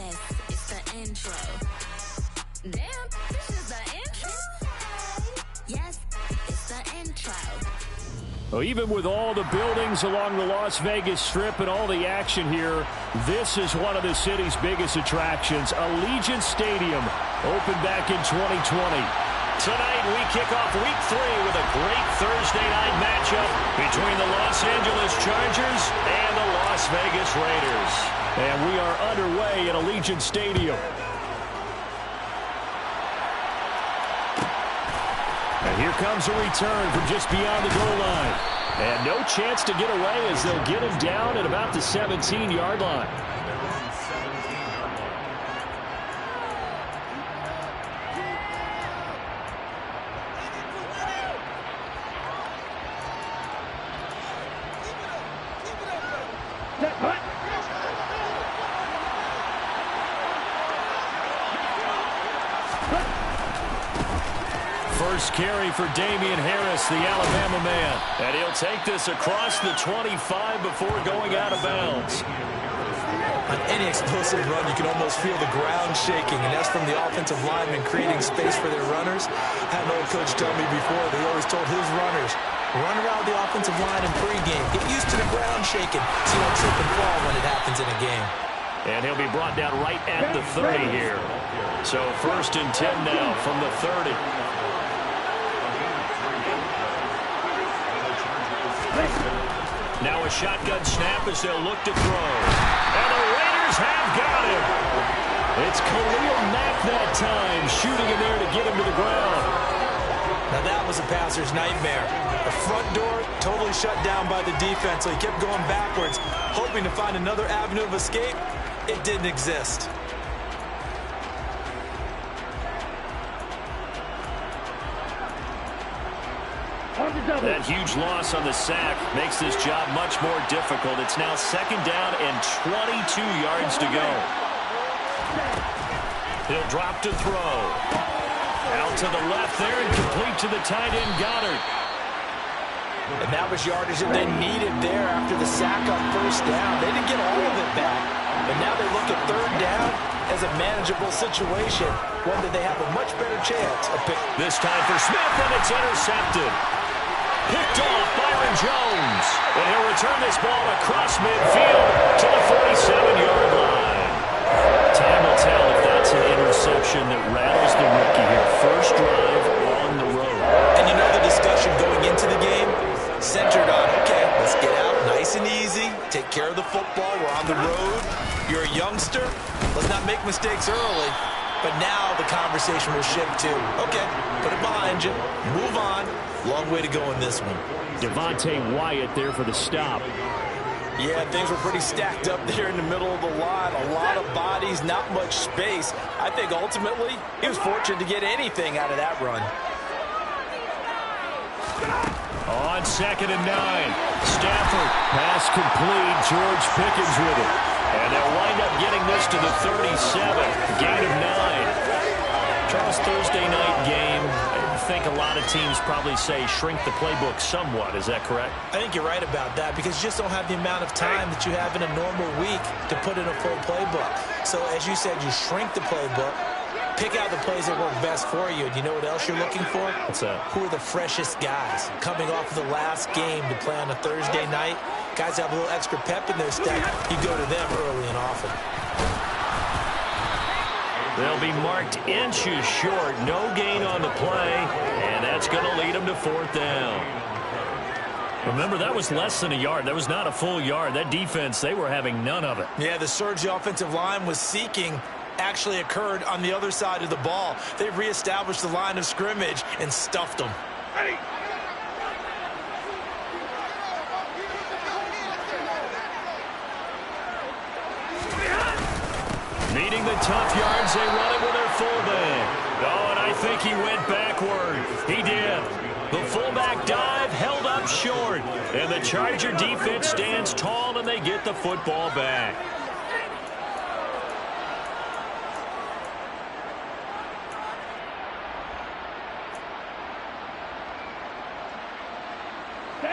Yes, it's the intro. Damn, this is the intro? Yes, it's the intro. Well, even with all the buildings along the Las Vegas Strip and all the action here, this is one of the city's biggest attractions. Allegiant Stadium opened back in 2020. Tonight, we kick off Week 3 with a great Thursday night matchup between the Los Angeles Chargers and the Las Vegas Raiders. And we are underway at Allegiant Stadium. And here comes a return from just beyond the goal line. And no chance to get away as they'll get him down at about the 17-yard line. First carry for Damian Harris, the Alabama man. And he'll take this across the 25 before going out of bounds. On any explosive run, you can almost feel the ground shaking, and that's from the offensive linemen creating space for their runners. I had an old coach tell me before, they always told his runners, run around the offensive line in pregame. Get used to the ground shaking so you don't trip and fall when it happens in a game. And he'll be brought down right at the 30 here. So 1st and 10 now from the 30. Now a shotgun snap as they'll look to throw. And the Raiders have got him. It's Khalil Mack that time, shooting in there to get him to the ground. Now that was a passer's nightmare. The front door totally shut down by the defense, so he kept going backwards, hoping to find another avenue of escape. It didn't exist. That huge loss on the sack makes this job much more difficult. It's now 2nd down and 22 yards to go. He'll drop to throw. Out to the left there and complete to the tight end Goddard. And that was yardage that they needed there after the sack on 1st down. They didn't get all of it back. And now they look at 3rd down as a manageable situation, one that they have a much better chance of picking. This time for Smith, and it's intercepted. Picked off Byron Jones. And he'll return this ball across midfield to the 47-yard line. Time will tell if that's an interception that rattles the rookie here. First drive on the road. And you know the discussion going into the game centered on, okay, let's get out nice and easy, take care of the football, we're on the road, you're a youngster, let's not make mistakes early. But now the conversation will shift to, okay, put it behind you, move on. Long way to go in this one. Devontae Wyatt there for the stop. Yeah, things were pretty stacked up there in the middle of the line. A lot of bodies, not much space. I think ultimately he was fortunate to get anything out of that run. On 2nd and 9. Stafford. Pass complete. George Pickens with it. And they'll wind up getting this to the 37. Gain of 9. Charles, Thursday night game. I think a lot of teams probably say shrink the playbook somewhat. Is that correct? I think you're right about that because you just don't have the amount of time that you have in a normal week to put in a full playbook. So as you said, you shrink the playbook, pick out the plays that work best for you. And you know what else you're looking for? What's that? Who are the freshest guys coming off of the last game to play on a Thursday night? Guys have a little extra pep in their step. You go to them early and often. They'll be marked inches short. No gain on the play. And that's going to lead them to 4th down. Remember, that was less than a yard. That was not a full yard. That defense, they were having none of it. Yeah, the surge the offensive line was seeking actually occurred on the other side of the ball. They reestablished the line of scrimmage and stuffed them. Ready. Needing the tough yards, they run it with their fullback. Oh, and I think he went backward. He did. The fullback dive held up short. And the Charger defense stands tall, and they get the football back.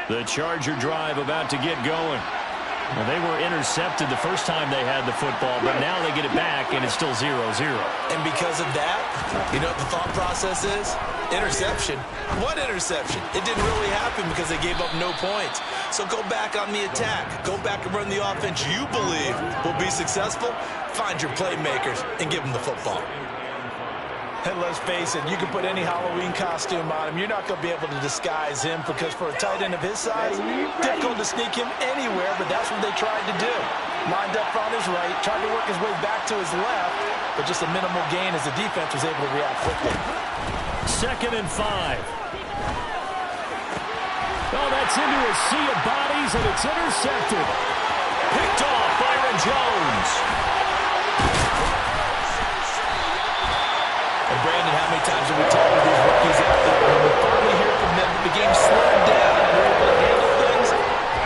The Charger drive about to get going. Well, they were intercepted the first time they had the football, but now they get it back, and it's still 0-0. And because of that, you know what the thought process is? Interception. What interception? It didn't really happen because they gave up no points. So go back on the attack. Go back and run the offense you believe will be successful. Find your playmakers and give them the football. And let's face it, you can put any Halloween costume on him. You're not going to be able to disguise him because for a tight end of his size, difficult to sneak him anywhere, but that's what they tried to do. Lined up on his right, tried to work his way back to his left, but just a minimal gain as the defense was able to react quickly. 2nd and 5. Oh, that's into a sea of bodies, and it's intercepted. Picked off Byron Jones. And Brandon, how many times have we talked with these rookies out there? When we finally hear from them, the game slowed down and we're able to handle things.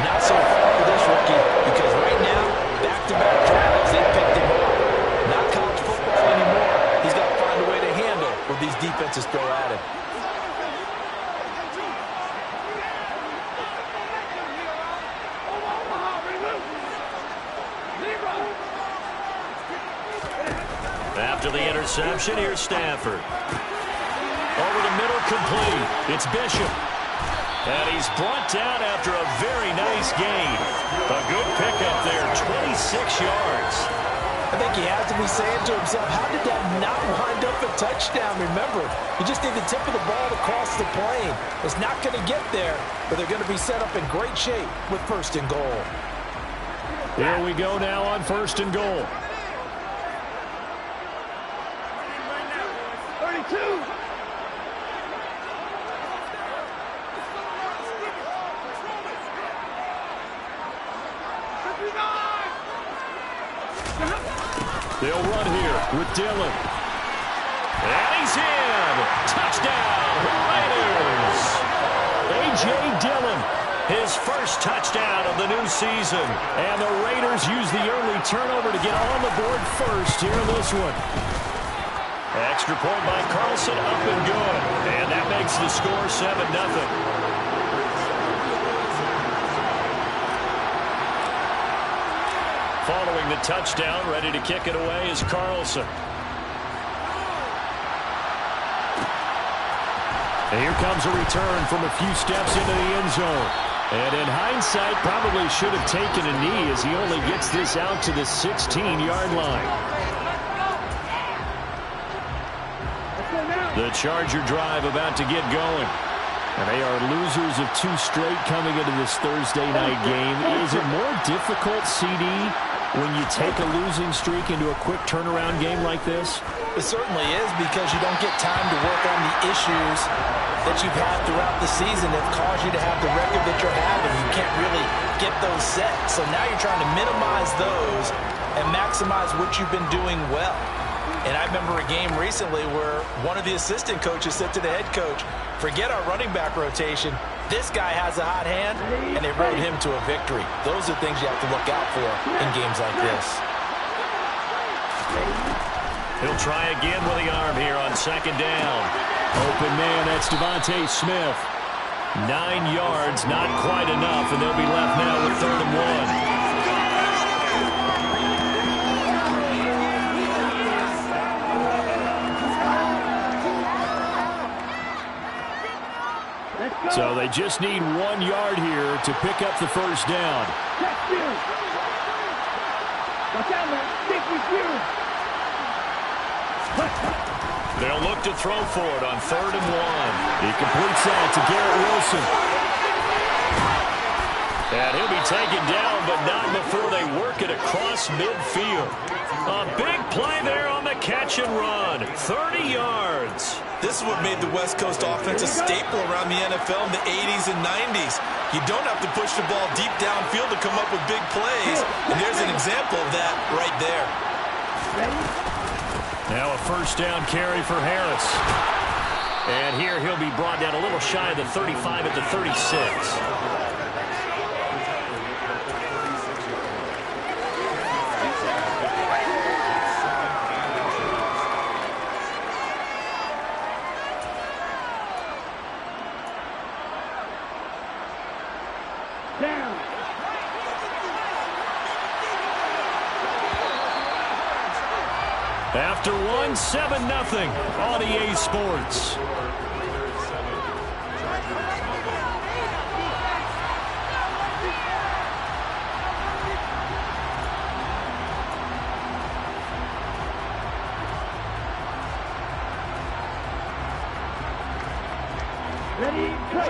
Not so far for this rookie, because right now, back-to-back drives, they picked him off. Not college football anymore. He's got to find a way to handle what these defenses throw at him. After the interception, here's Stafford. Over the middle, complete. It's Bishop. And he's brought down after a very nice gain. A good pickup there, 26 yards. I think he has to be saying to himself, how did that not wind up a touchdown? Remember, you just need the tip of the ball to cross the plane. It's not going to get there, but they're going to be set up in great shape with 1st and goal. Here we go now on 1st and goal. 32. They'll run here with Dillon. And he's in. Touchdown, Raiders. A.J. Dillon, his first touchdown of the new season. And the Raiders use the early turnover to get on the board first here in this one. Extra point by Carlson, up and good. And that makes the score 7-0. Following the touchdown, ready to kick it away is Carlson. And here comes a return from a few steps into the end zone. And in hindsight, probably should have taken a knee as he only gets this out to the 16-yard line. The Charger drive about to get going. And they are losers of 2 straight coming into this Thursday night game. Is it more difficult, CD, when you take a losing streak into a quick turnaround game like this? It certainly is, because you don't get time to work on the issues that you've had throughout the season that cause you to have the record that you're having. You can't really get those set. So now you're trying to minimize those and maximize what you've been doing well. And I remember a game recently where one of the assistant coaches said to the head coach, forget our running back rotation. This guy has a hot hand, and they rode him to a victory. Those are things you have to look out for in games like this. He'll try again with the arm here on 2nd down. Open man, that's Devontae Smith. 9 yards, not quite enough, and they'll be left now with 3rd and 1. So they just need 1 yard here to pick up the 1st down. They'll look to throw for it on 3rd and 1. He completes that to Garrett Wilson. And he'll be taken down, but not before they work it across midfield. A big play there on the catch and run. 30 yards. This is what made the West Coast offense a staple around the NFL in the 80s and 90s. You don't have to push the ball deep downfield to come up with big plays. And there's an example of that right there. Now a 1st down carry for Harris. And here he'll be brought down a little shy of the 35 at the 36. After one, 7-0 on EA Sports.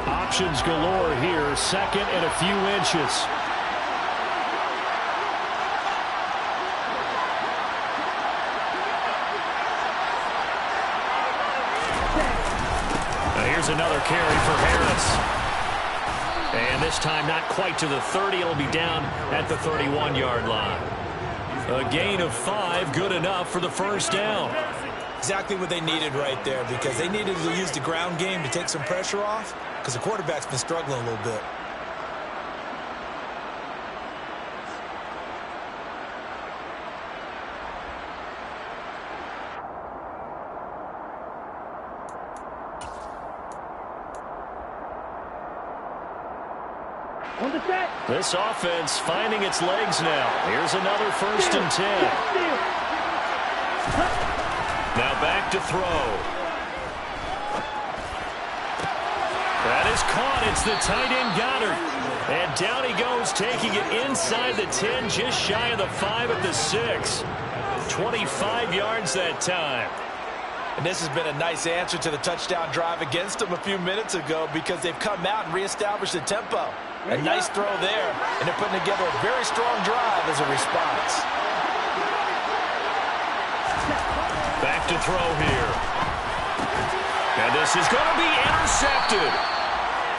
Options galore here. Second and a few inches. Here's another carry for Harris. And this time not quite to the 30. It'll be down at the 31-yard line. A gain of 5, good enough for the first down. Exactly what they needed right there, because they needed to use the ground game to take some pressure off, because the quarterback's been struggling a little bit. This offense finding its legs now. Here's another 1st and 10. Now back to throw. That is caught. It's the tight end Goddard. And down he goes, taking it inside the 10, just shy of the 5 at the 6. 25 yards that time. And this has been a nice answer to the touchdown drive against them a few minutes ago, because they've come out and reestablished the tempo. A nice throw there, and they're putting together a very strong drive as a response. Back to throw here. And this is going to be intercepted.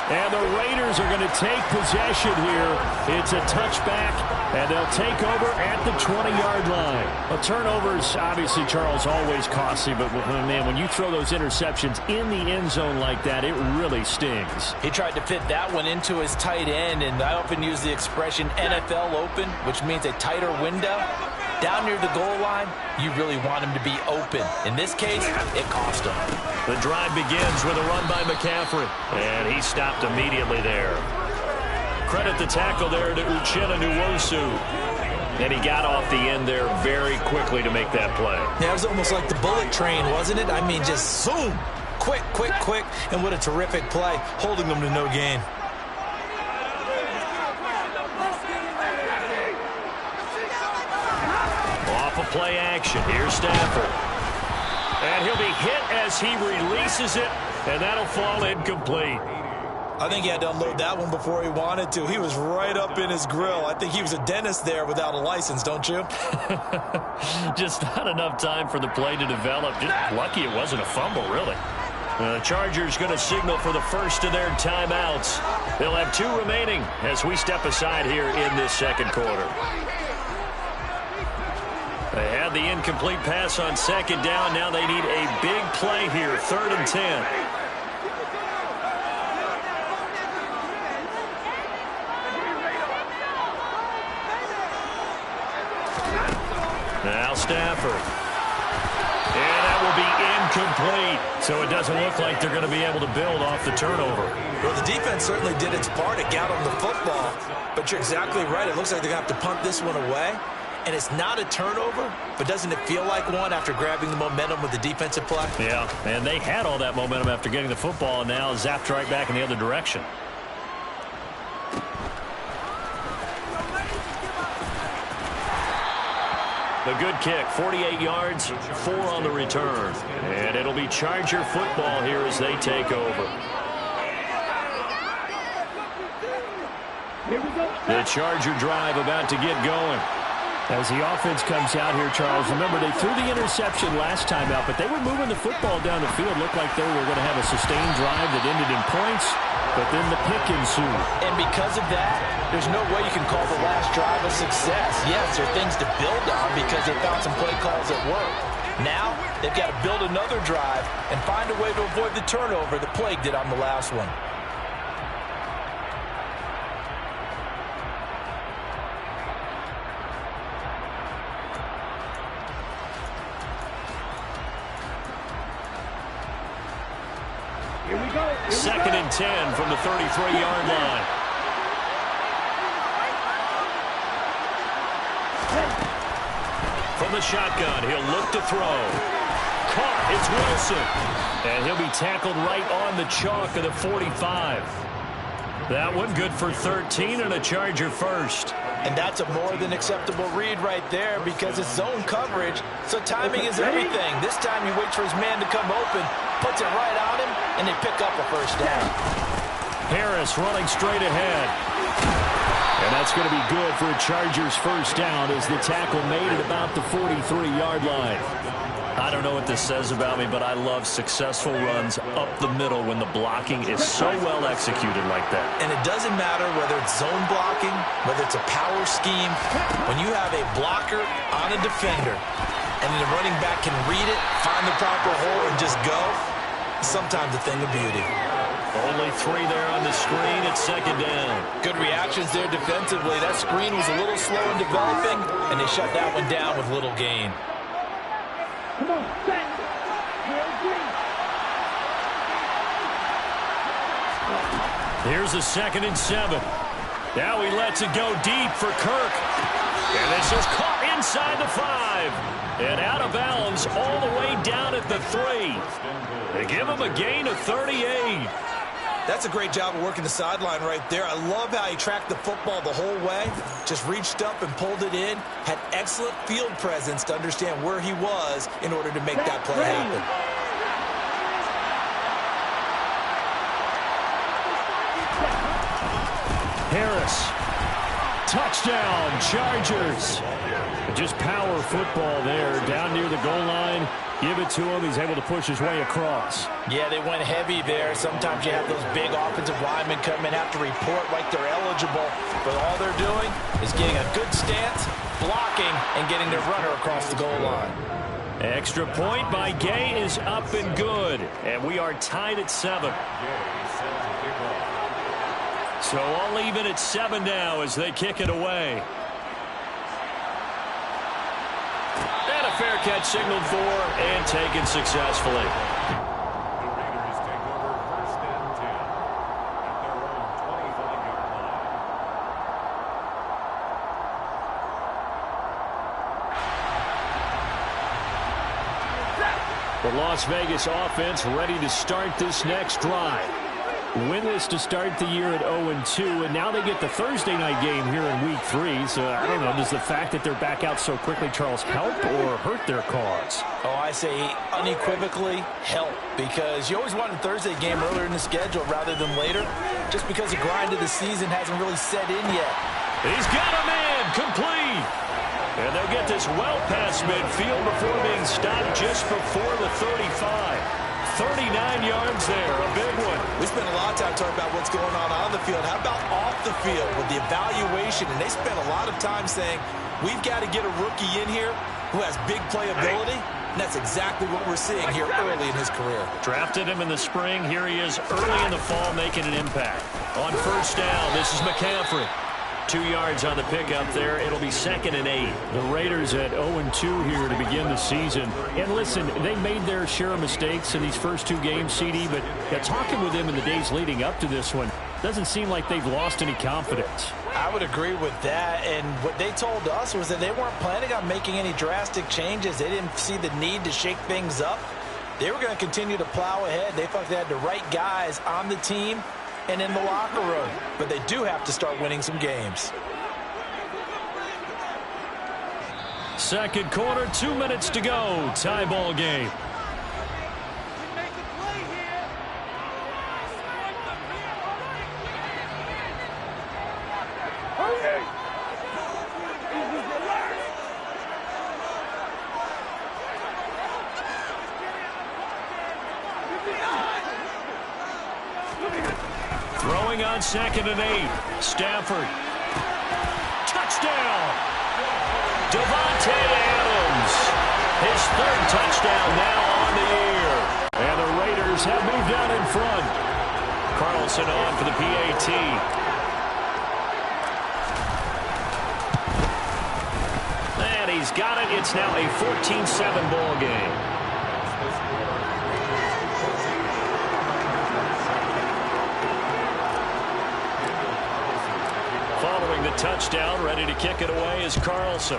And the Raiders are going to take possession here. It's a touchback, and they'll take over at the 20-yard line. Well, turnovers, obviously, Charles, always costly, but, man, when you throw those interceptions in the end zone like that, it really stings. He tried to fit that one into his tight end, and I often use the expression NFL open, which means a tighter window. Down near the goal line, you really want him to be open. In this case, it cost him. The drive begins with a run by McCaffrey, and he stopped immediately there. Credit the tackle there to Uchenna Nwosu. And he got off the end there very quickly to make that play. Yeah, it was almost like the bullet train, wasn't it? I mean, just zoom. Quick, quick, quick. And what a terrific play, holding them to no gain. Off of play action. Here's Stafford. And he'll be hit as he releases it, and that'll fall incomplete. I think he had to unload that one before he wanted to. He was right up in his grill. I think he was a dentist there without a license, don't you? Just not enough time for the play to develop. Just lucky it wasn't a fumble, really. The Chargers going to signal for the first of their timeouts. They'll have 2 remaining as we step aside here in this second quarter. They had the incomplete pass on second down. Now they need a big play here, 3rd and 10. Now Stafford. And that will be incomplete. So it doesn't look like they're going to be able to build off the turnover. Well, the defense certainly did its part to get on the football. But you're exactly right. It looks like they're going to have to punt this one away. And it's not a turnover, but doesn't it feel like one after grabbing the momentum with the defensive play? Yeah, and they had all that momentum after getting the football, and now zapped right back in the other direction. The good kick, 48 yards, 4 on the return. And it'll be Charger football here as they take over. The Charger drive about to get going. As the offense comes out here, Charles, remember they threw the interception last time out, but they were moving the football down the field. Looked like they were going to have a sustained drive that ended in points, but then the pick ensued. And because of that, there's no way you can call the last drive a success. Yes, there are things to build on because they found some play calls that worked. Now, they've got to build another drive and find a way to avoid the turnover that plagued it on the last one. Second and 10 from the 33-yard line. From the shotgun. He'll look to throw. Caught. It's Wilson. And he'll be tackled right on the chalk of the 45. That one good for 13 and a Charger first. And that's a more than acceptable read right there because it's zone coverage, so timing is everything. This time he waits for his man to come open, puts it right on him, and they pick up a first down. Harris running straight ahead. And that's going to be good for a Chargers first down as the tackle made at about the 43-yard line. I don't know what this says about me, but I love successful runs up the middle when the blocking is so well executed like that. And it doesn't matter whether it's zone blocking, whether it's a power scheme. When you have a blocker on a defender and the running back can read it, find the proper hole, and just go, sometimes a thing of beauty. Only 3 there on the screen at second down. Good reactions there defensively. That screen was a little slow in developing, and they shut that one down with little gain. Come on, set. Here's a 2nd and 7. Now he lets it go deep for Kirk. And this is caught inside the 5. And out of bounds all the way down at the 3. They give him a gain of 38. That's a great job of working the sideline right there. I love how he tracked the football the whole way. Just reached up and pulled it in. Had excellent field presence to understand where he was in order to make that play happen. Harris. Touchdown, Chargers. Just power football there down near the goal line. Give it to him. He's able to push his way across. Yeah, they went heavy there. Sometimes you have those big offensive linemen come and have to report like they're eligible. But all they're doing is getting a good stance, blocking, and getting their runner across the goal line. Extra point by Gay is up and good. And we are tied at 7. So all even at 7 now as they kick it away. And a fair catch signaled for and taken successfully. The Las Vegas offense ready to start this next drive. Winless to start the year at 0-2, and now they get the Thursday night game here in Week 3. So, I don't know, does the fact that they're back out so quickly, Charles, help or hurt their cause? Oh, I say unequivocally help, because you always want a Thursday game earlier in the schedule rather than later, just because the grind of the season hasn't really set in yet. He's got a man complete. And they'll get this well past midfield before being stopped just before the 35. 39 yards there, a big one. We spent a lot of time talking about what's going on the field. How about off the field with the evaluation? And they spent a lot of time saying, we've got to get a rookie in here who has big playability. And that's exactly what we're seeing here early in his career. Drafted him in the spring. Here he is early in the fall making an impact. On first down, this is McCaffrey. 2 yards on the pickup there. It'll be 2nd and 8. The Raiders at 0-2 here to begin the season. And listen, they made their share of mistakes in these first 2 games, CD, but talking with them in the days leading up to this one, doesn't seem like they've lost any confidence. I would agree with that, and what they told us was that they weren't planning on making any drastic changes. They didn't see the need to shake things up. They were going to continue to plow ahead. They thought they had the right guys on the team and in the locker room, but they do have to start winning some games. Second quarter, 2 minutes to go. Tie ball game. Throwing on 2nd and 8. Stafford. Touchdown. Davante Adams. His 3rd touchdown now on the year. And the Raiders have moved out in front. Carlson on for the PAT. And he's got it. It's now a 14-7 ball game. Following the touchdown, ready to kick it away is Carlson.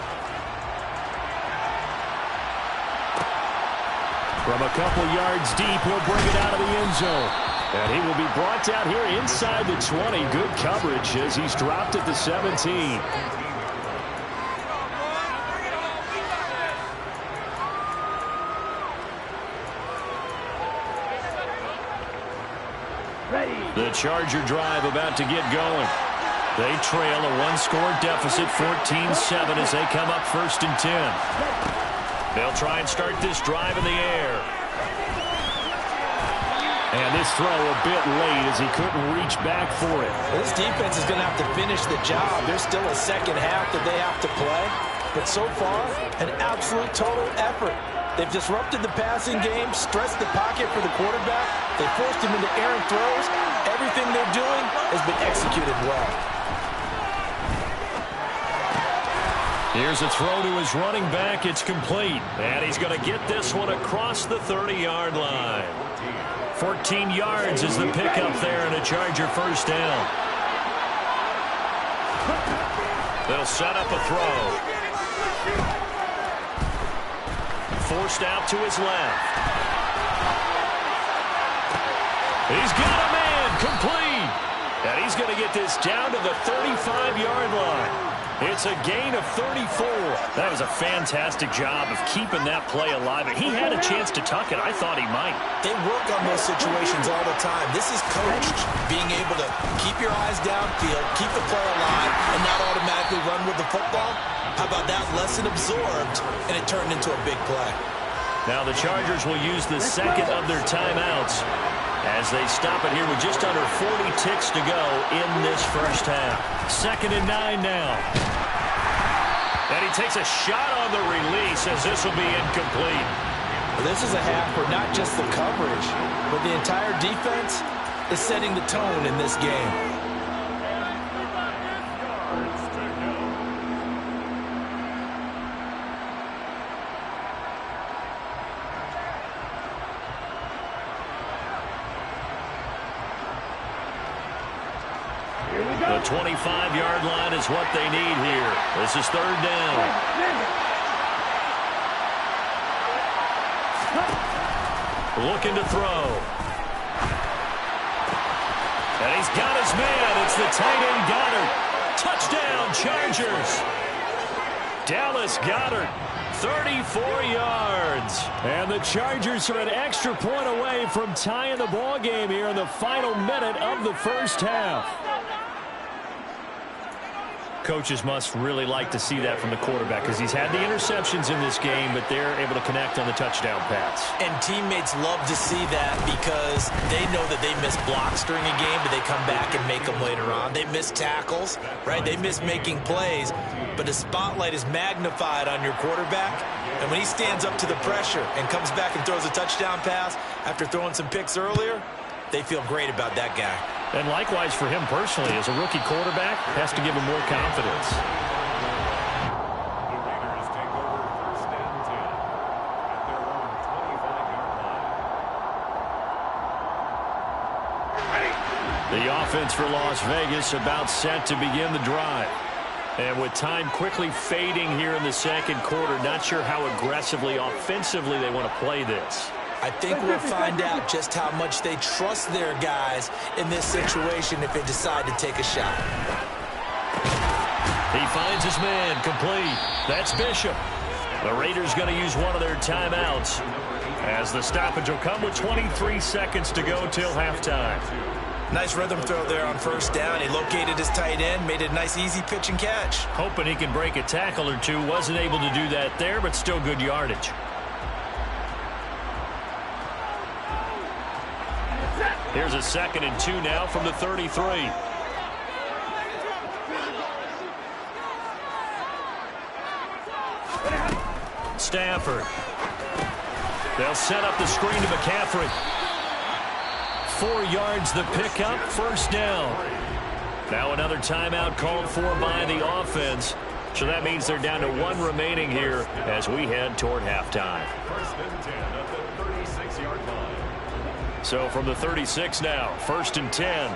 From a couple yards deep, he'll bring it out of the end zone. And he will be brought down here inside the 20. Good coverage as he's dropped at the 17. The Charger drive about to get going. They trail a one-score deficit, 14-7, as they come up 1st and 10. They'll try and start this drive in the air. And this throw a bit late as he couldn't reach back for it. This defense is going to have to finish the job. There's still a second half that they have to play. But so far, an absolute total effort. They've disrupted the passing game, stressed the pocket for the quarterback. They forced him into errant throws. Everything they're doing has been executed well. Here's a throw to his running back. It's complete. And he's going to get this one across the 30-yard line. 14 yards is the pickup there and a Charger first down. They'll set up a throw. Forced out to his left. He's got a man complete. And he's going to get this down to the 35-yard line. It's a gain of 34. That was a fantastic job of keeping that play alive. He had a chance to tuck it. I thought he might. They work on those situations all the time. This is coached, being able to keep your eyes downfield, keep the play alive, and not automatically run with the football. How about that? Lesson absorbed, and it turned into a big play. Now the Chargers will use the second of their timeouts as they stop it here with just under 40 ticks to go in this first half. 2nd and 9 now. And he takes a shot on the release as this will be incomplete. This is a half where not just the coverage, but the entire defense is setting the tone in this game. The 25-yard line is what they need here. This is 3rd down. Looking to throw. And he's got his man. It's the tight end Goddard. Touchdown, Chargers. Dallas Goedert, 34 yards. And the Chargers are an extra point away from tying the ball game here in the final minute of the first half. Coaches must really like to see that from the quarterback because he's had the interceptions in this game, but they're able to connect on the touchdown pass. And teammates love to see that because they know that they miss blocks during a game, but they come back and make them later on. They miss tackles, right? They miss making plays, but the spotlight is magnified on your quarterback. And when he stands up to the pressure and comes back and throws a touchdown pass after throwing some picks earlier, they feel great about that guy. And likewise for him personally, as a rookie quarterback, has to give him more confidence. The offense for Las Vegas about set to begin the drive. And with time quickly fading here in the second quarter, not sure how aggressively, offensively they want to play this. I think we'll find out just how much they trust their guys in this situation if they decide to take a shot. He finds his man complete. That's Bishop. The Raiders going to use one of their timeouts as the stoppage will come with 23 seconds to go till halftime. Nice rhythm throw there on 1st down. He located his tight end, made it a nice easy pitch and catch. Hoping he can break a tackle or two. Wasn't able to do that there, but still good yardage. Here's a 2nd and 2 now from the 33. Stafford. They'll set up the screen to McCaffrey. 4 yards the pickup, 1st down. Now another timeout called for by the offense. So that means they're down to 1 remaining here as we head toward halftime. 1st and 10 at the 36-yard line. So from the 36 now, 1st and 10.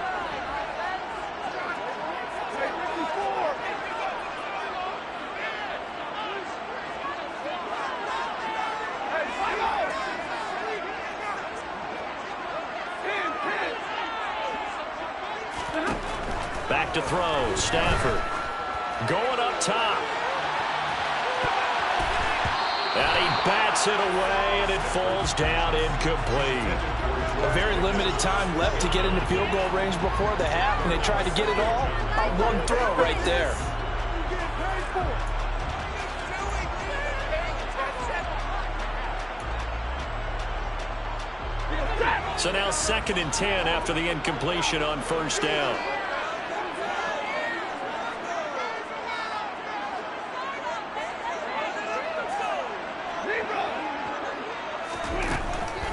Back to throw. Stafford going up top. And he bats it away, and it falls down incomplete. A very limited time left to get into field goal range before the half, and they tried to get it all on one throw right there. So now 2nd and 10 after the incompletion on first down.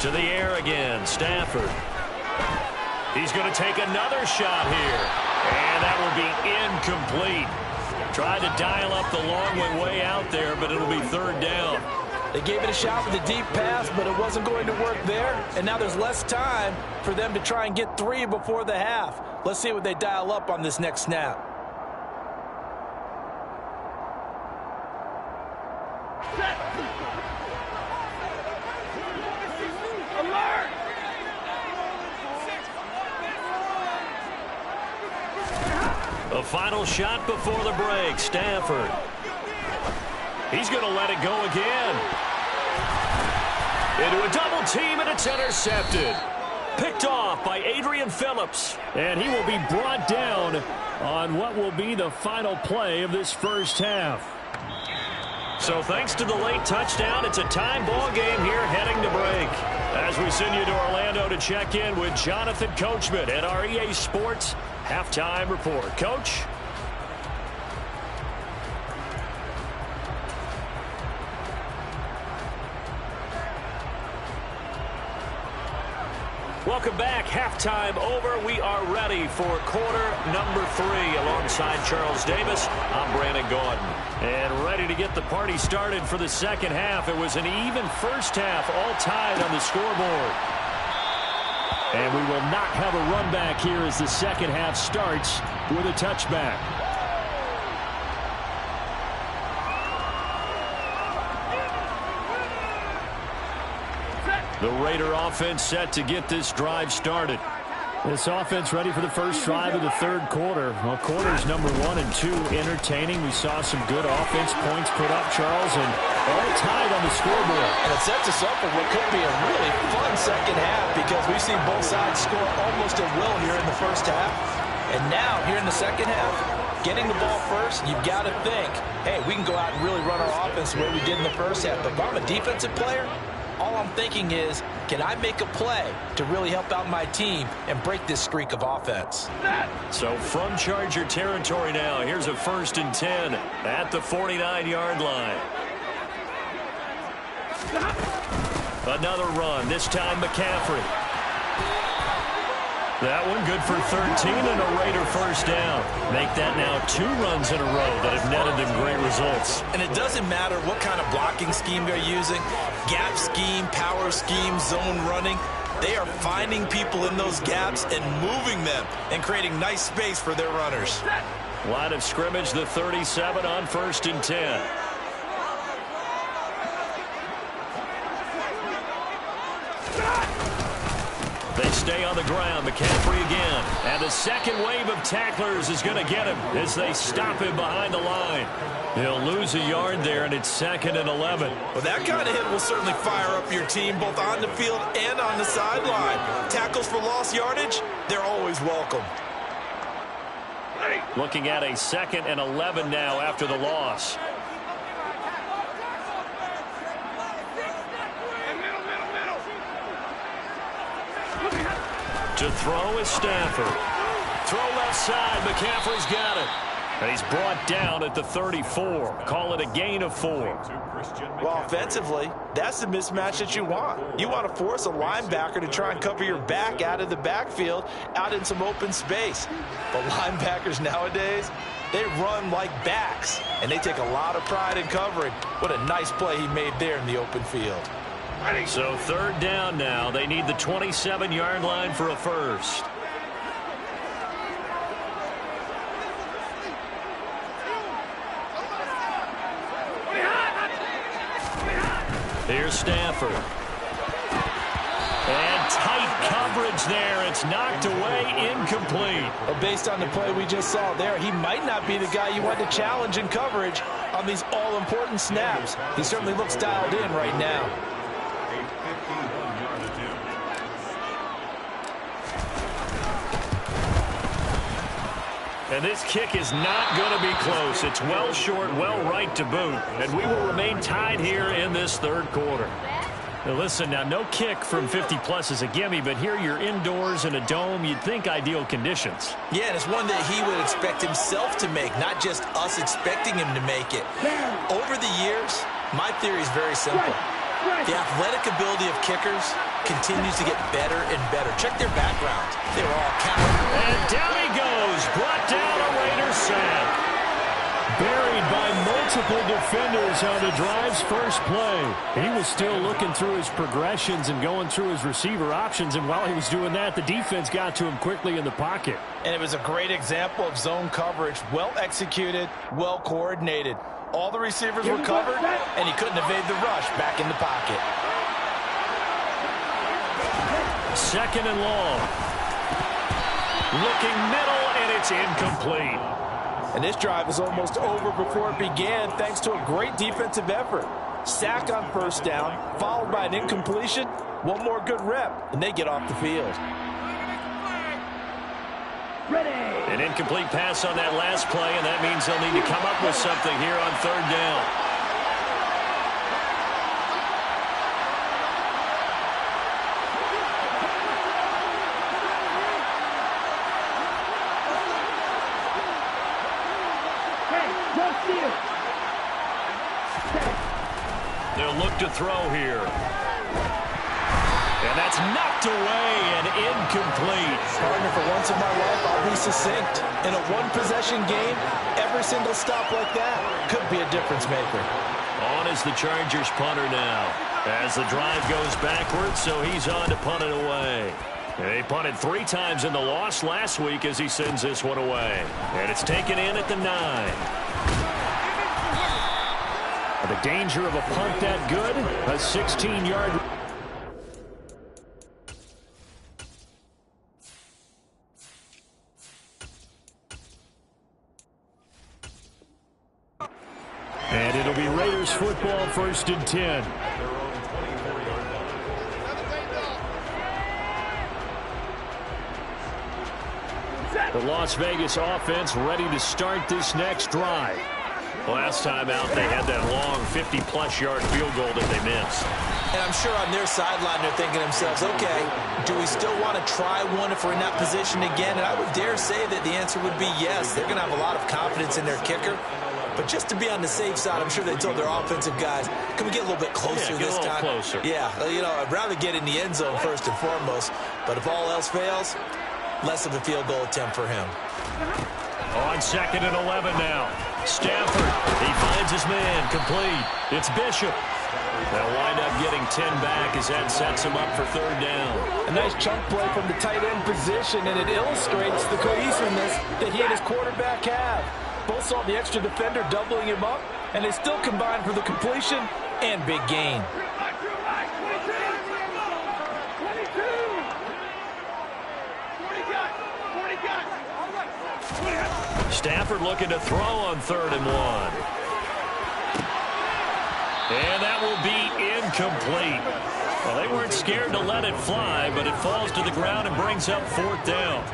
To the air again, Stafford. He's going to take another shot here. And that will be incomplete. Tried to dial up the long one way out there, but it'll be 3rd down. They gave it a shot with a deep pass, but it wasn't going to work there. And now there's less time for them to try and get 3 before the half. Let's see what they dial up on this next snap. Alert! A final shot before the break. Stafford. He's going to let it go again. Into a double team, and it's intercepted. Picked off by Adrian Phillips. And he will be brought down on what will be the final play of this first half. So thanks to the late touchdown, it's a tie ball game here heading to break. As we send you to Orlando to check in with Jonathan Coachman at our EA Sports Halftime Report. Coach? Welcome back. Halftime over. We are ready for quarter number 3. Alongside Charles Davis, I'm Brandon Gaudin. And ready to get the party started for the second half. It was an even first half, all tied on the scoreboard. And we will not have a run back here as the second half starts with a touchback. The Raider offense set to get this drive started. This offense ready for the first drive of the third quarter. Well, quarters number 1 and 2 entertaining. We saw some good offense points put up, Charles, and all tied on the scoreboard. And it sets us up for what could be a really fun second half because we've seen both sides score almost at will here in the first half. And now, here in the second half, getting the ball first, you've got to think, hey, we can go out and really run our offense the way we did in the first half. But if I'm a defensive player, all I'm thinking is, can I make a play to really help out my team and break this streak of offense? So from Charger territory now, here's a 1st and 10 at the 49-yard line. Another run, this time McCaffrey. That one good for 13 and a Raider first down. Make that now 2 runs in a row that have netted them great results. And it doesn't matter what kind of blocking scheme they're using, gap scheme, power scheme, zone running. They are finding people in those gaps and moving them and creating nice space for their runners. Line of scrimmage, the 37 on 1st and 10. They stay on the ground. McCaffrey again. And the second wave of tacklers is going to get him as they stop him behind the line. He'll lose a yard there, and it's 2nd and 11. Well, that kind of hit will certainly fire up your team both on the field and on the sideline. Tackles for lost yardage, they're always welcome. Looking at a 2nd and 11 now after the loss. To throw is Stafford. Throw left side. McCaffrey's got it. And he's brought down at the 34. Call it a gain of 4. Well, offensively, that's the mismatch that you want. You want to force a linebacker to try and cover your back out of the backfield, out in some open space. But linebackers nowadays, they run like backs, and they take a lot of pride in covering. What a nice play he made there in the open field. So 3rd down now. They need the 27-yard line for a first. Here's Stafford. And tight coverage there. It's knocked away, incomplete. Well, based on the play we just saw there, he might not be the guy you want to challenge in coverage on these all-important snaps. He certainly looks dialed in right now. And this kick is not going to be close. It's well short, well right to boot. And we will remain tied here in this third quarter. Now listen, now no kick from 50-plus is a gimme, but here you're indoors in a dome. You'd think ideal conditions. Yeah, and it's one that he would expect himself to make, not just us expecting him to make it. Over the years, my theory is very simple. The athletic ability of kickers continues to get better and better. Check their background. They were all counted. And down he goes. Brought down a Raiders sack. Buried by multiple defenders on the drive's first play. He was still looking through his progressions and going through his receiver options, and while he was doing that, the defense got to him quickly in the pocket. And it was a great example of zone coverage. Well executed, well coordinated. All the receivers were covered, and he couldn't evade the rush back in the pocket. Second and long. Looking middle, and it's incomplete. And this drive was almost over before it began thanks to a great defensive effort. Sack on first down, followed by an incompletion. One more good rep, and they get off the field. An incomplete pass on that last play, and that means they'll need to come up with something here on third down. They'll look to throw here. And that's knocked away and incomplete. Partner, for once in my life, I'll be succinct. In a one-possession game, every single stop like that could be a difference maker. On is the Chargers punter now. As the drive goes backwards, so he's on to punt it away. They punted 3 times in the loss last week as he sends this one away. And it's taken in at the 9. The danger of a punt that good, a 16-yard. And it'll be Raiders football, 1st and 10. The Las Vegas offense ready to start this next drive. Last time out, they had that long 50-plus yard field goal that they missed. And I'm sure on their sideline they're thinking to themselves, okay, do we still want to try one if we're in that position again? And I would dare say that the answer would be yes. They're going to have a lot of confidence in their kicker. But just to be on the safe side, I'm sure they told their offensive guys, can we get a little bit closer this time? Closer. Yeah, you know, I'd rather get in the end zone first and foremost. But if all else fails, less of a field goal attempt for him. On 2nd and 11 now. Stafford, he finds his man, complete. It's Bishop. They'll wind up getting 10 back as that sets him up for third down. A nice chunk play from the tight end position, and it illustrates the cohesiveness that he and his quarterback have. Both saw the extra defender doubling him up, and they still combined for the completion and big gain. Stafford looking to throw on 3rd and 1. And that will be incomplete. Well, they weren't scared to let it fly, but it falls to the ground and brings up 4th down.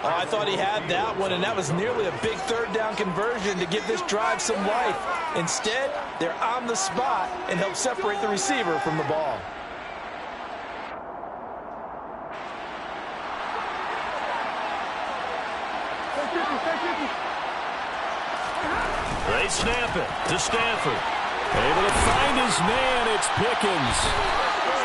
Oh, I thought he had that one, and that was nearly a big 3rd down conversion to give this drive some life. Instead, they're on the spot and help separate the receiver from the ball. They snap it to Stafford. Able to find his man, it's Pickens.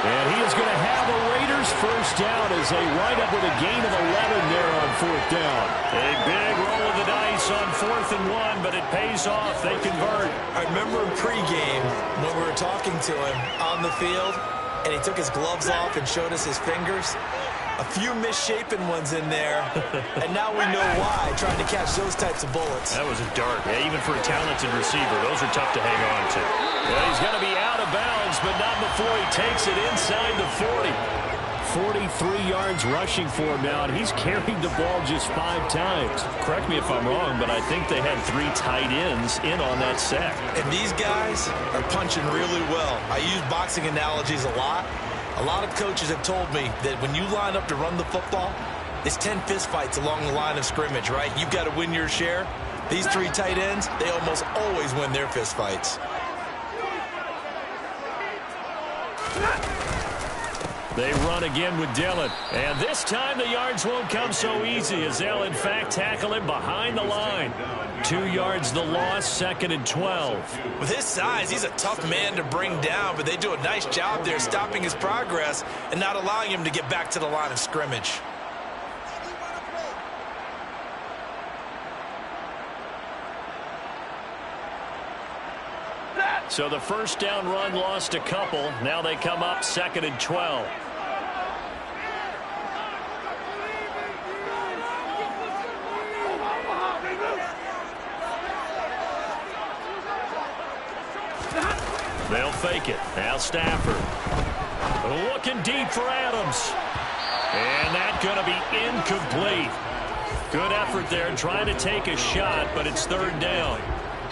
And he is going to have a Raiders first down as they wind up with a gain of 11 there on 4th down. A big roll of the dice on 4th and 1, but it pays off. They convert. I remember in pregame when we were talking to him on the field, and he took his gloves off and showed us his fingers. A few misshapen ones in there, and now we know why, trying to catch those types of bullets. That was a dart. Yeah, even for a talented receiver, those are tough to hang on to. Well, he's going to be out of bounds, but not before he takes it inside the 40. 43 yards rushing for him now, and he's carried the ball just 5 times. Correct me if I'm wrong, but I think they had 3 tight ends in on that sack. And these guys are punching really well. I use boxing analogies a lot. A lot of coaches have told me that when you line up to run the football, it's 10 fistfights along the line of scrimmage, right? You've got to win your share. These 3 tight ends, they almost always win their fistfights. They run again with Dillon. And this time the yards won't come so easy as they'll, in fact, tackle him behind the line. 2 yards the loss, 2nd and 12. With his size, he's a tough man to bring down, but they do a nice job there stopping his progress and not allowing him to get back to the line of scrimmage. So the first down run lost a couple. Now they come up 2nd and 12. They'll fake it. Now Stafford. Looking deep for Adams. And that's going to be incomplete. Good effort there trying to take a shot, but it's 3rd down.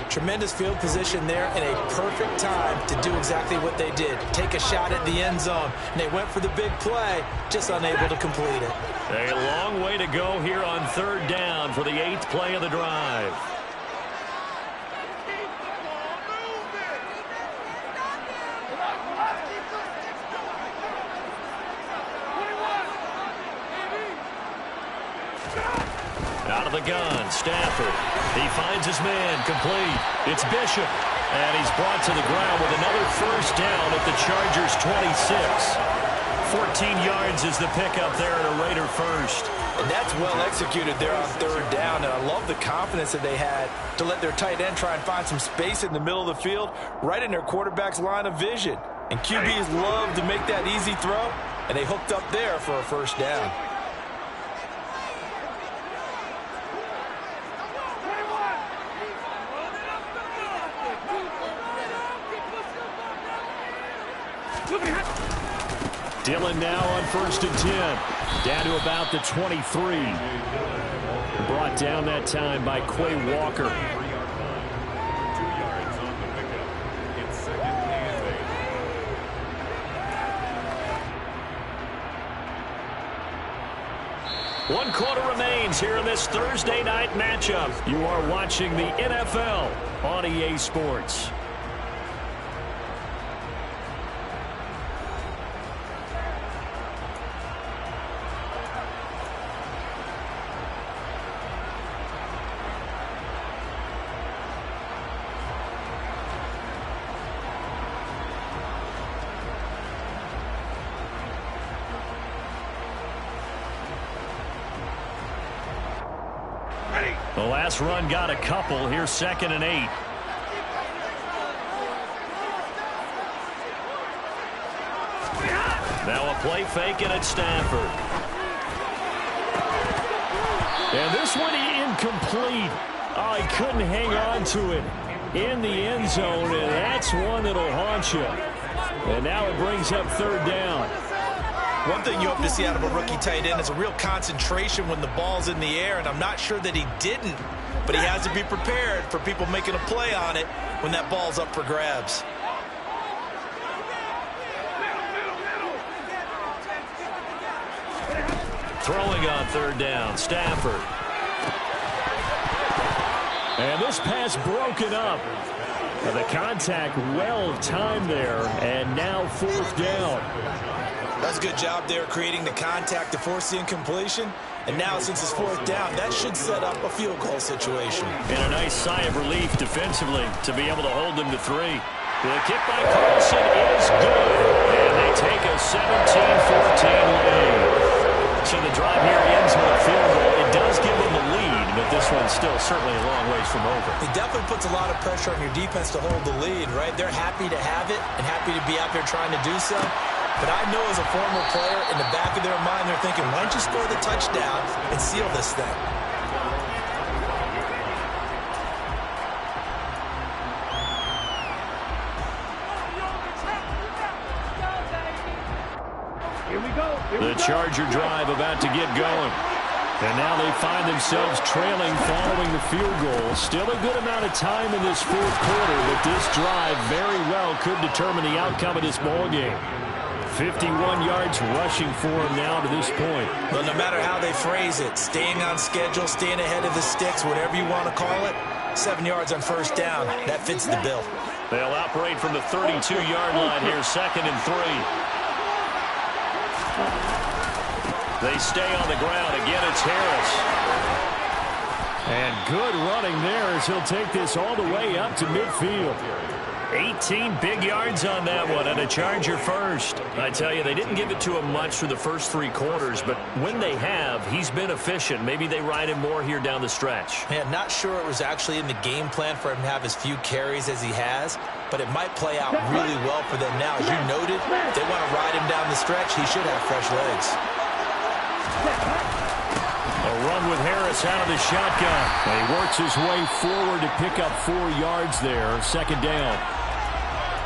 Tremendous field position there and a perfect time to do exactly what they did. Take a shot at the end zone. And they went for the big play, just unable to complete it. A long way to go here on 3rd down for the 8th play of the drive. Out of the gun, Stafford. He finds his man, complete. It's Bishop, and he's brought to the ground with another first down at the Chargers' 26. 14 yards is the pickup there at a Raider first. And that's well executed there on 3rd down, and I love the confidence that they had to let their tight end try and find some space in the middle of the field, right in their quarterback's line of vision. And QBs love to make that easy throw, and they hooked up there for a first down. Dillon now on 1st and 10. Down to about the 23. Brought down that time by Quay Walker. 2 yards on the pickup. It's 2nd and 8. 1 quarter remains here in this Thursday night matchup. You are watching the NFL on EA Sports. The last run got a couple. Here's 2nd and 8. Now a play fake and it's Stafford. And this one incomplete. Oh, he couldn't hang on to it in the end zone, and that's one that'll haunt you. And now it brings up 3rd down. One thing you hope to see out of a rookie tight end is a real concentration when the ball's in the air, and I'm not sure that he didn't, but he has to be prepared for people making a play on it when that ball's up for grabs. Throwing on 3rd down, Stafford. And this pass broken up. The contact well timed there, and now 4th down. That's a good job there creating the contact to force the incompletion. And now since it's 4th down, that should set up a field goal situation. And a nice sigh of relief defensively to be able to hold them to 3. The kick by Carlson is good. And they take a 17-14 lead. So the drive here ends with a field goal. It does give them the lead, but this one's still certainly a long ways from over. It definitely puts a lot of pressure on your defense to hold the lead, right? They're happy to have it and happy to be out there trying to do so. But I know as a former player, in the back of their mind, they're thinking, why don't you score the touchdown and seal this thing? The Charger drive about to get going. And now they find themselves trailing following the field goal. Still a good amount of time in this fourth quarter, but this drive very well could determine the outcome of this ball game. 51 yards rushing for him now to this point. Well, no matter how they phrase it, staying on schedule, staying ahead of the sticks, whatever you want to call it, 7 yards on first down, that fits the bill. They'll operate from the 32-yard line here, 2nd and 3. They stay on the ground. Again, it's Harris. And good running there as he'll take this all the way up to midfield. 18 big yards on that one, and a Charger first. I tell you, they didn't give it to him much for the first 3 quarters, but when they have, he's been efficient. Maybe they ride him more here down the stretch. Man, not sure it was actually in the game plan for him to have as few carries as he has, but it might play out really well for them now. As you noted, they want to ride him down the stretch. He should have fresh legs. A run with Harris out of the shotgun. He works his way forward to pick up 4 yards there. 2nd down.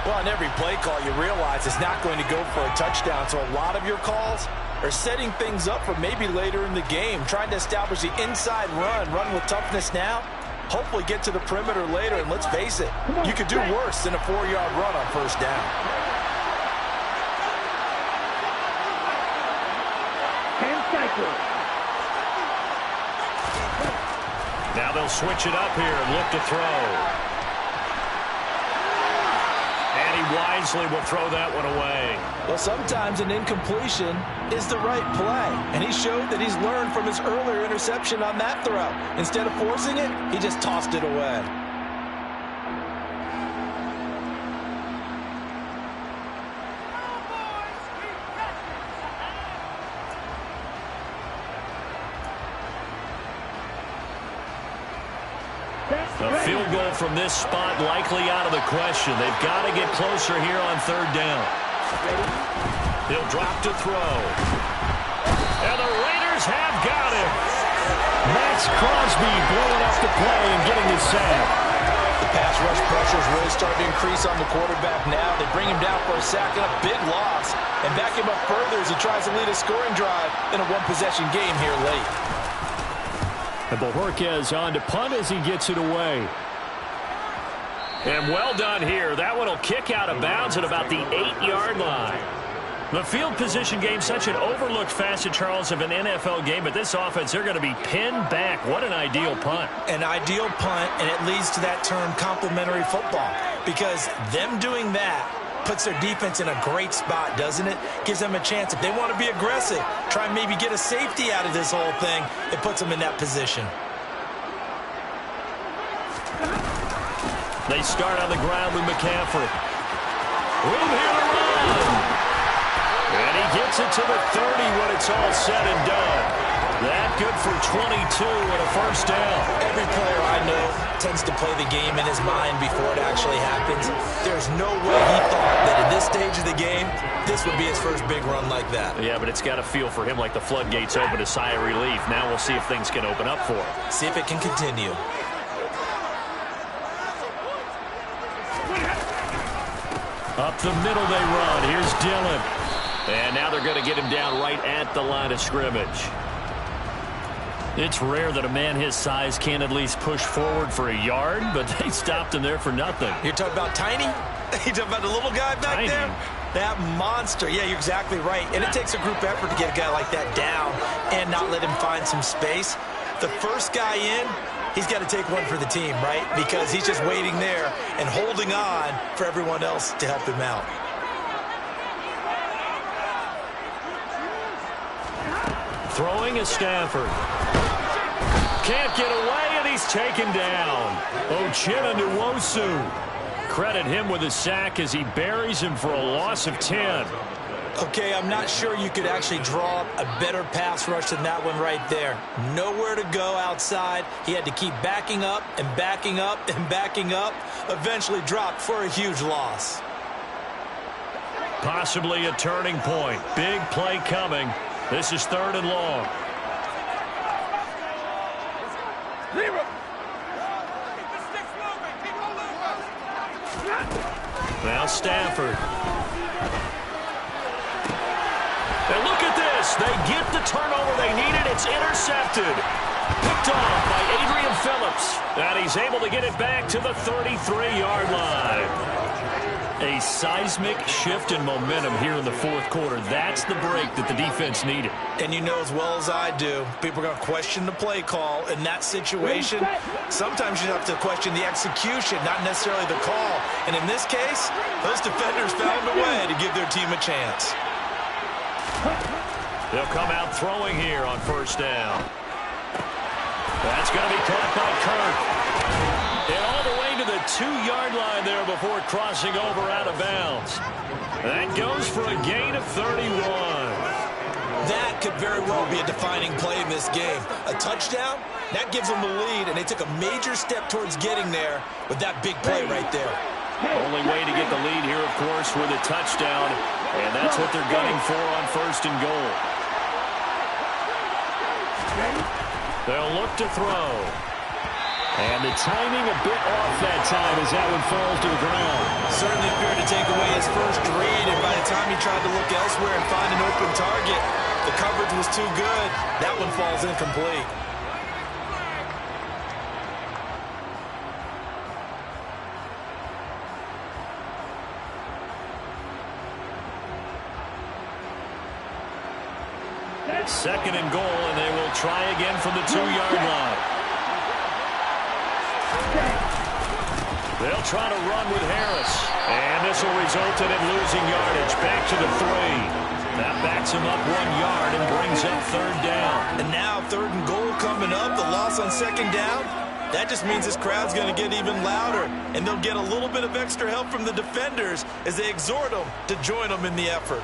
Well, on every play call, you realize it's not going to go for a touchdown. So a lot of your calls are setting things up for maybe later in the game, trying to establish the inside run with toughness now, hopefully get to the perimeter later. And let's face it, you could do worse than a 4-yard run on first down. Now they'll switch it up here and look to throw. And he wisely will throw that one away. Well, sometimes an incompletion is the right play. And he showed that he's learned from his earlier interception on that throw. Instead of forcing it, he just tossed it away. A field goal from this spot likely out of the question. They've got to get closer here on 3rd down. He'll drop to throw. And the Raiders have got him. Max Crosby blowing up the play and getting the sack. The pass rush pressure is really starting to increase on the quarterback now. They bring him down for a sack and a big loss, and back him up further as he tries to lead a scoring drive in a one-possession game here late. And Bojorquez on to punt as he gets it away. And well done here. That one will kick out of bounds at about the 8-yard line. The field position game, such an overlooked facet, Charles, of an NFL game, but this offense, they're going to be pinned back. What an ideal punt. An ideal punt, and it leads to that term complementary football, because them doing that puts their defense in a great spot, doesn't it? Gives them a chance. If they want to be aggressive, try and maybe get a safety out of this whole thing, it puts them in that position. They start on the ground with McCaffrey. Room here to run. And he gets it to the 30 when it's all said and done. That good for 22 and a first down. Every player I know tends to play the game in his mind before it actually happens. There's no way he thought that at this stage of the game, this would be his first big run like that. Yeah, but it's got to feel for him like the floodgates open, a sigh of relief. Now we'll see if things can open up for him. See if it can continue. Up the middle they run. Here's Dillon. And now they're going to get him down right at the line of scrimmage. It's rare that a man his size can't at least push forward for a yard, but they stopped him there for nothing. You're talking about Tiny? You're talking about the little guy back Tiny. there? That monster. Yeah, you're exactly right. And it takes a group effort to get a guy like that down and not let him find some space. The first guy in, he's got to take one for the team, right? Because he's just waiting there and holding on for everyone else to help him out. Throwing is Stafford. Can't get away, and he's taken down. Uchenna Nwosu. Credit him with a sack as he buries him for a loss of 10. Okay, I'm not sure you could actually draw up a better pass rush than that one right there. Nowhere to go outside. He had to keep backing up and backing up and backing up. Eventually dropped for a huge loss. Possibly a turning point. Big play coming. This is 3rd and long. Now Stafford. And look at this. They get the turnover they needed. It's intercepted. Picked off by Adrian Phillips. And he's able to get it back to the 33-yard line. A seismic shift in momentum here in the fourth quarter. That's the break that the defense needed. And you know as well as I do, people are going to question the play call in that situation. Sometimes you have to question the execution, not necessarily the call. And in this case, those defenders found a way to give their team a chance. They'll come out throwing here on first down. That's going to be caught by Kirk. And all the way to the 2-yard line there before crossing over out of bounds. That goes for a gain of 31. That could very well be a defining play in this game. A touchdown, that gives them the lead, and they took a major step towards getting there with that big play right there. Only way to get the lead here, of course, with a touchdown, and that's what they're gunning for on first and goal. They'll look to throw. And the timing a bit off that time as that one falls to the ground. Certainly appeared to take away his first read, and by the time he tried to look elsewhere and find an open target, the coverage was too good. That one falls incomplete. Second and goal, and they will try again from the 2-yard line. They'll try to run with Harris. And this will result in him losing yardage back to the 3. That backs him up 1 yard and brings up third down. And now third and goal coming up. The loss on second down. That just means this crowd's going to get even louder. And they'll get a little bit of extra help from the defenders as they exhort them to join them in the effort.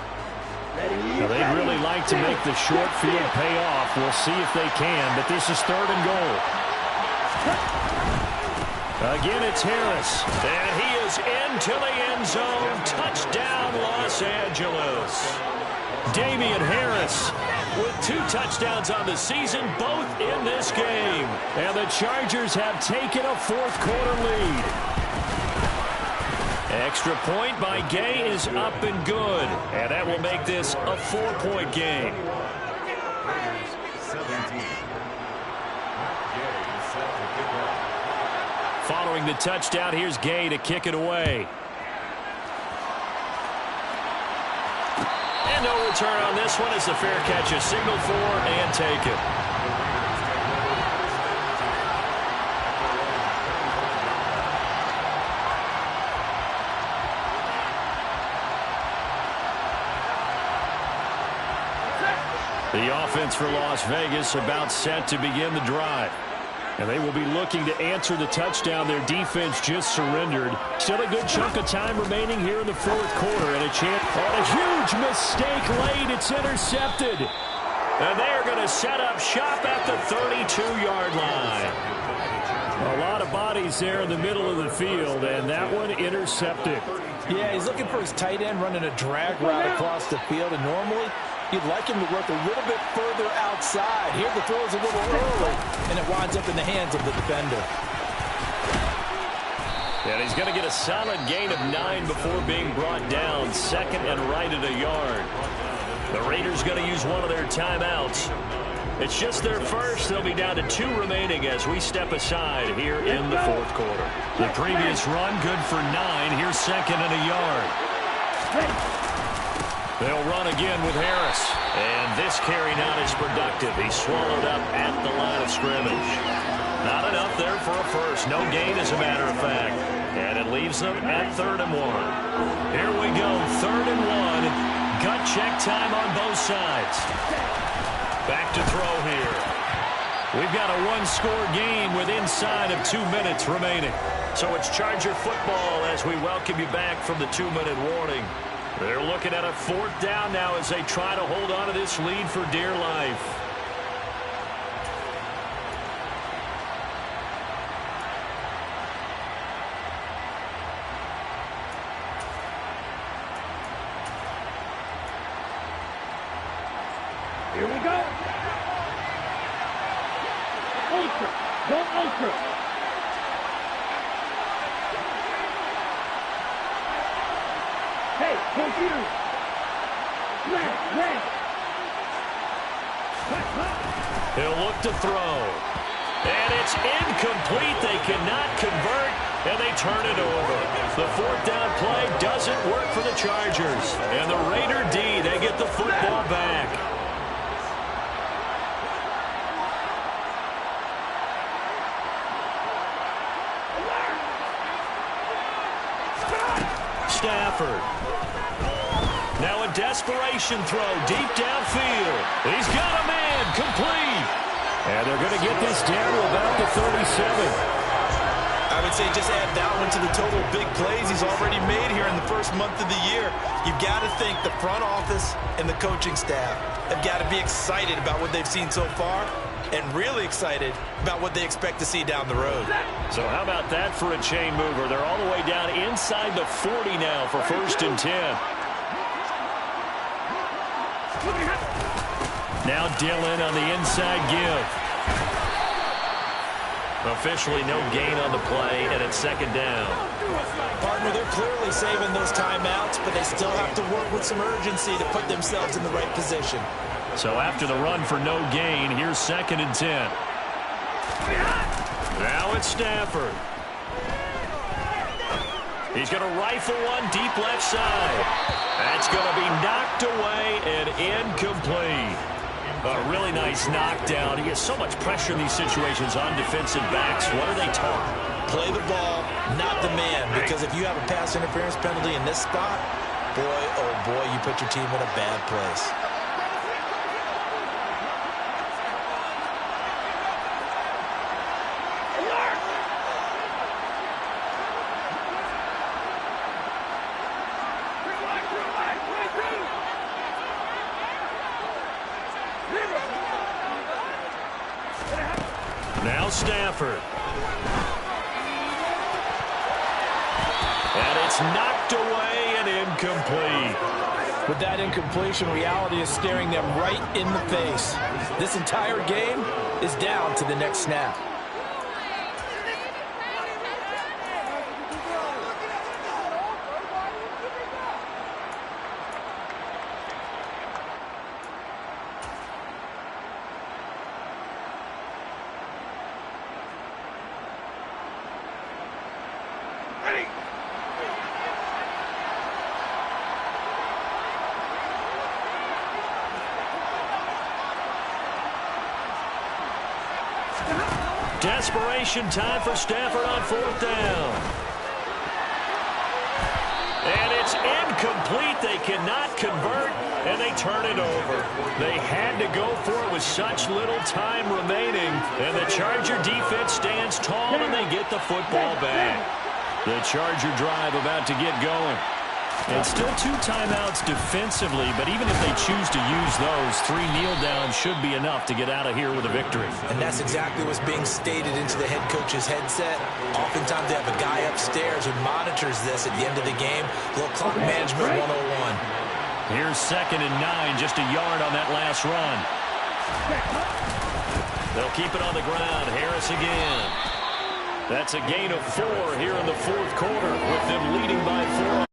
Now, they'd really like to make the short field pay off. We'll see if they can, but this is third and goal. Again, it's Harris. And he is into the end zone. Touchdown, Los Angeles. Damian Harris with 2 touchdowns on the season, both in this game. And the Chargers have taken a fourth quarter lead. Extra point by Gay is up and good. And that will make this a 4-point game. Following the touchdown, here's Gay to kick it away. And no return on this one as the fair catch is signaled for and taken. The offense for Las Vegas about set to begin the drive. And they will be looking to answer the touchdown their defense just surrendered. Still a good chunk of time remaining here in the fourth quarter. And a chance on a huge mistake late. It's intercepted. And they are going to set up shop at the 32-yard line. A lot of bodies there in the middle of the field. And that one intercepted. Yeah, he's looking for his tight end running a drag route across the field. And normally, you'd like him to work a little bit further outside. Here the throw is a little early, and it winds up in the hands of the defender. And he's going to get a solid gain of 9 before being brought down. Second and right at a yard. The Raiders going to use one of their timeouts. It's just their first. They'll be down to 2 remaining as we step aside here in the fourth quarter. The previous run good for 9. Here's second and a yard. They'll run again with Harris. And this carry not as productive. He's swallowed up at the line of scrimmage. Not enough there for a first. No gain, as a matter of fact. And it leaves them at 3rd and 1. Here we go, 3rd and 1. Gut check time on both sides. Back to throw here. We've got a 1-score game with inside of 2 minutes remaining. So it's Charger football as we welcome you back from the 2-minute warning. They're looking at a 4th down now as they try to hold on to this lead for dear life. Here we go. Ultra. Go ultra. Hey, computer. Left. He'll look to throw. And it's incomplete. They cannot convert, and they turn it over. The fourth down play doesn't work for the Chargers. And the Raider D, they get the football back. Stafford. Now a desperation throw deep downfield. He's got a man, complete. And they're going to get this down to about the 37. I would say just add that one to the total big plays he's already made here in the first month of the year. You've got to think the front office and the coaching staff have got to be excited about what they've seen so far and really excited about what they expect to see down the road. So how about that for a chain mover? They're all the way down inside the 40 now for 1st and 10. Now Dillon on the inside give. Officially no gain on the play, and it's 2nd down. Partner, they're clearly saving those timeouts, but they still have to work with some urgency to put themselves in the right position. So after the run for no gain, here's 2nd and 10. Now it's Stafford. He's going to rifle one deep left side. That's going to be knocked away and incomplete. A really nice knockdown. He has so much pressure in these situations on defensive backs. What are they taught? Play the ball, not the man, because if you have a pass interference penalty in this spot, boy, oh boy, you put your team in a bad place. Now Stafford. And it's knocked away and incomplete. With that incompletion, reality is staring them right in the face. This entire game is down to the next snap. Desperation time for Stafford on 4th down. And it's incomplete. They cannot convert, and they turn it over. They had to go for it with such little time remaining, and the Charger defense stands tall, and they get the football back. The Charger drive about to get going. And still 2 timeouts defensively, but even if they choose to use those, 3 kneel downs should be enough to get out of here with a victory. And that's exactly what's being stated into the head coach's headset. Oftentimes they have a guy upstairs who monitors this at the end of the game. A little clock management 101. Here's 2nd and 9, just a yard on that last run. They'll keep it on the ground. Harris again. That's a gain of 4 here in the 4th quarter, with them leading by 4.